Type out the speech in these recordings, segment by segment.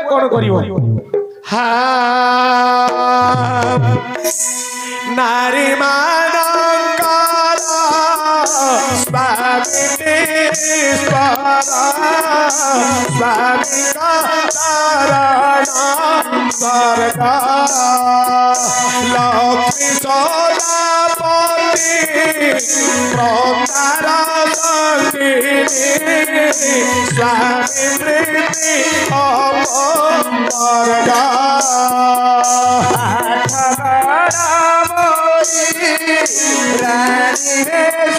कौन करिवो हा नारी मानंकर स्वामी स्वामी का स्वर्गा लक्ष्मी सोलापति प्रतारा संगिनी स्वामी प्रीति अमरगा रानी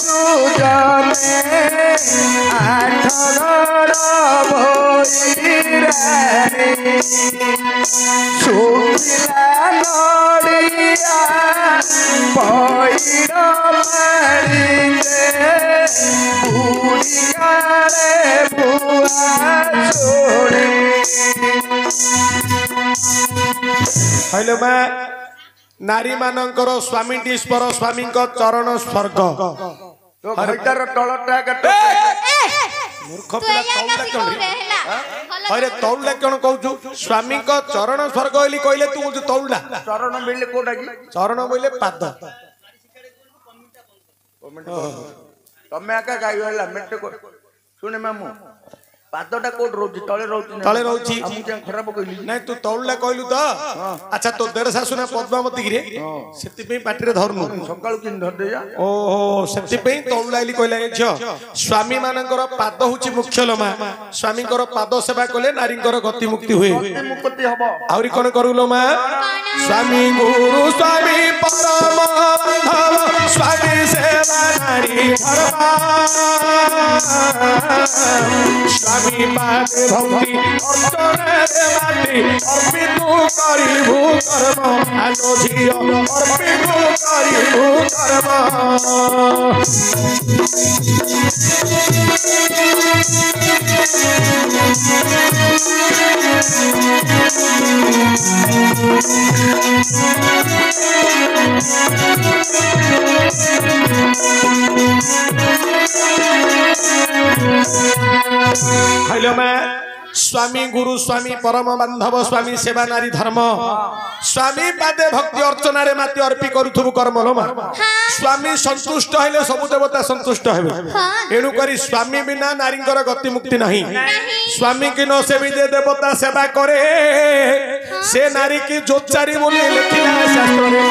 सुजने आठगढ़ भोई सुखिला नड़िया पैर मारी बुढ़ियारे बुआ छोड़े हेलो मैं नारी मानकर स्वामी ईश्वर स्वामी चरण स्वर्ग हरितार तलटा मूर्ख पिला अरे तौला कौन कहू स्वामी चरण स्वर्ग बोली कहले तू तौला चरण बोले कोटा की चरण बोले पाद तमे आका गाइला मेटे सुने मामू पादटा कोड रोजी तळे रोजी हमु जे खराब कइली नै तू तौला कहलु त अच्छा तो देर सासुना पद्मावती रे सेति पे पाटी रे धरनु सकाळ किन धर दे जा ओहो सेति पे तौलाइली कहला छ स्वामी मानकर पाद होची मुख्य लमा स्वामी कर पाद सेवा कले नारी कर गति मुक्ति हुए मुक्ति हबो आउरी कोन करूलो मा स्वामी गुरु स्वामी परम धव स्वामी सेवा नारी धर्म स्वामी पादे भक्ति अर्चन रे माटी अर्पित करिबु कर्म आलो झियो अर्पित करिबु कर्म हेलो मैं स्वामी गुरु स्वामी परम बांधव स्वामी सेवा नारी धर्म स्वामी पादे भक्ति अर्चना रे माती अर्पी करूथबु कर्म लोमा स्वामी संतुष्ट हेले सब देवता संतुष्ट हेबे एनु करी स्वामी बिना नारींकर गति मुक्ति नहीं स्वामी की न सेवी दे देवता सेवा करे से नारी की जोचारी बोली लिखिला शास्त्र रे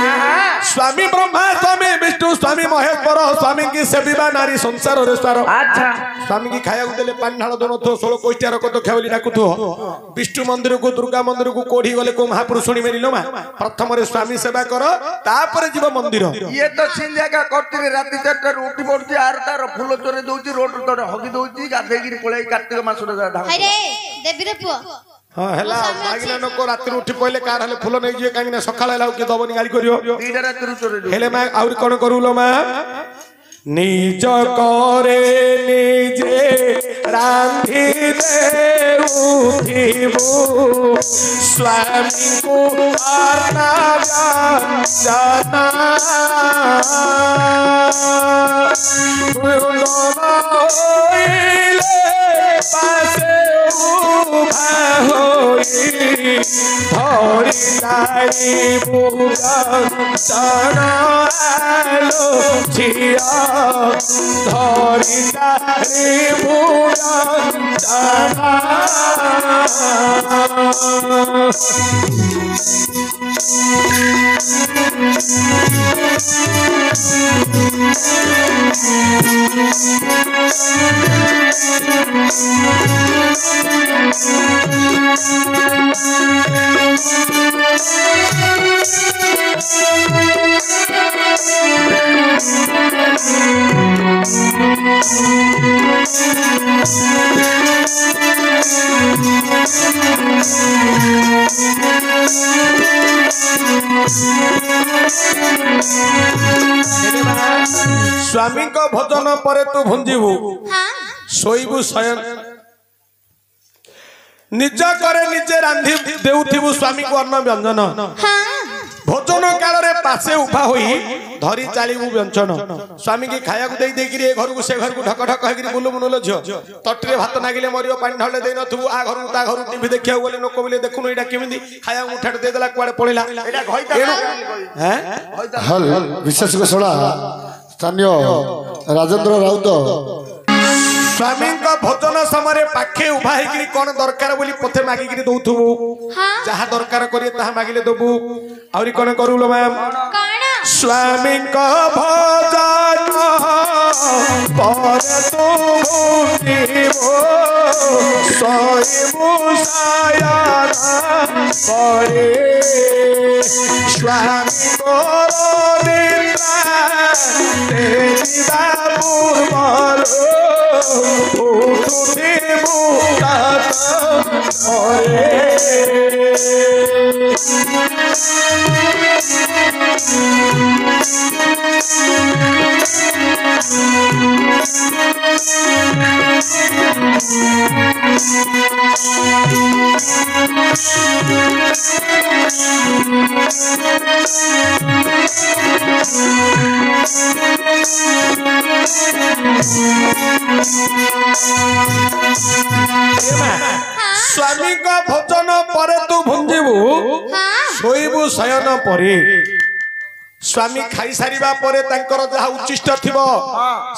स्वामी ब्रह्मा स्वामी विष्णु स्वामी महेश्वर स्वामी की सेविबा नारी संसार रे सार अच्छा स्वामी की खाया देले पानी ढाल दोनो तो 16 कोष्टिया रको तो खेवली डाकुथो विष्णु मंदिर को दुर्गा मंदिर को कोठी गले को महापुरुष सुनी मेरिलो मा प्रथम रे स्वामी सेवा करो तापर जीव मंदिर ये तो सिन जगह करती राती 4टा उठी पड़ती आर तार फूल चोरे दोची रोड तोड़ हगी दोची गाधे गिरी पळे कार्तिक मास रे ढाल अरे देवी रे पुओ हां हला मागिना नको राती उठी पहिले कार हले फूल नै जे कांगिना सकाळ हला के दबनी गाली करियो दीडा राती चोरे हेले मा आउर कोन करूलो मा निज करे निजे रांधी दे उठिबु स्वामी को आरना जाना होइले पासे उभा होई धरि लाई बुगा जाना आलो झिया धरि लाई बुगा जाना स्वामी को भजन पर तू भुंजीबू सोईबू शयन निज करे निजे रांधी देउथिबू स्वामी को अन्न व्यंजन भोजन काल रे पासे उभा होई धरी चालीबू व्यंजन स्वामी की खाया दे देकरी ए घर को से घर को ढक ढक हेकरी बुलु बुनुलो झियो तटरे भात नागिले मरियो पानी ढले देई नथु आ घर ता घर टीवी देखिया बोले नको बोले देखुनो एटा केमिति खाया मुठाट दे देला कुआडे पळिला एटा घइता हैं हल विशेष घोषणा स्थानीय राजेंद्र राउत स्वामी का भोजन समय पाखे उभा होकर कौन दरकार बोली पथे मागिक दौथुबु जहाँ दरकार करिए ताहा मागिले दबु आउरी कौन करूलो मैम स्वामी का भोजन पर तू भूलिबो सोइबु सायाना परे स्वामी को निद्रा तेजिबा पूर्वरो उठुते मुकात स्वामी का भोजन पर तू भुंजिबु सोइबु शयन परे स्वामी खाई सारिबा परे तांकर जहा उच्चिष्ट थिबो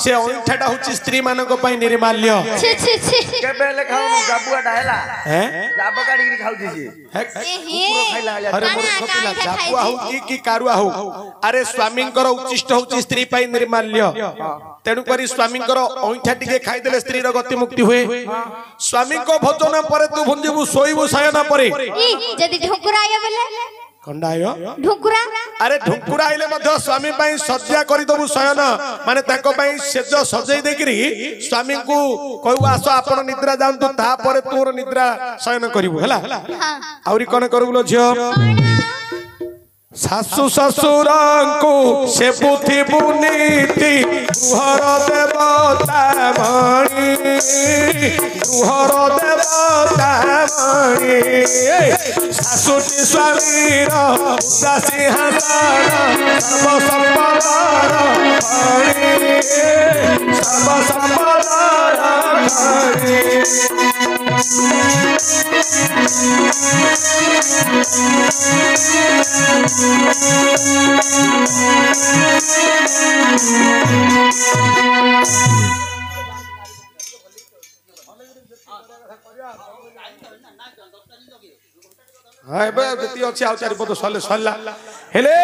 से अंठाटा होची स्त्री मानक पई निर्माल्य छी छी छी केबे ले खाऊ जाबुआ डायला हैं जाब काडी खाऊ दिसी कुकुर खाइला अरे मोर कपिला जापुआ हो की कारुआ हो अरे स्वामींकर उच्चिष्ट होची स्त्री पई निर्माल्य तेणु करी स्वामींकर अंठा टिके खाई देले स्त्री रो गति मुक्ति हुए स्वामी को भोजन परे तू भुंजिबु सोइबु शयन परे जदी ढुकुरा आयो बोले कंडायो ढुकुरा अरे ढुकुरा आइले मध्य स्वामी पई सज्जा करि दबु शयन माने ताको पई सेज सजई देकरी स्वामी को कहू आस आपण निद्रा जानतु ता परे तोर निद्रा शयन करिवु हला आउरी कोन करबुलो झियो सासु ससुर को से बुद्धि बुनीति गृहर देवता मणि गृहर देवता मणि सासुटी स्वामीर सिंहासन सर्वसंपदर मणि सर्वसंपदर मणि हाँ एबे जति अछि आ चारि पद सले सल्ला हेले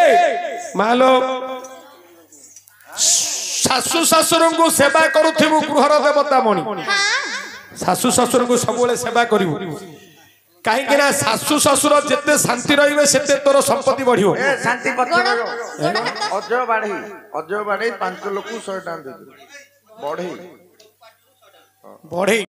मालो सासु ससुर को सेवा करूथिबु गृहर देवता मणि सासु ससुर को सबले सेवा करिवु कहीं ना सासु ससुर जिते शांति रहिबे सेते तोर संपत्ति बढ़ियो ए शांति पत्र अजय बाढ़ई 5 लोक 100 टाइम दे बढ़ई बढ़ई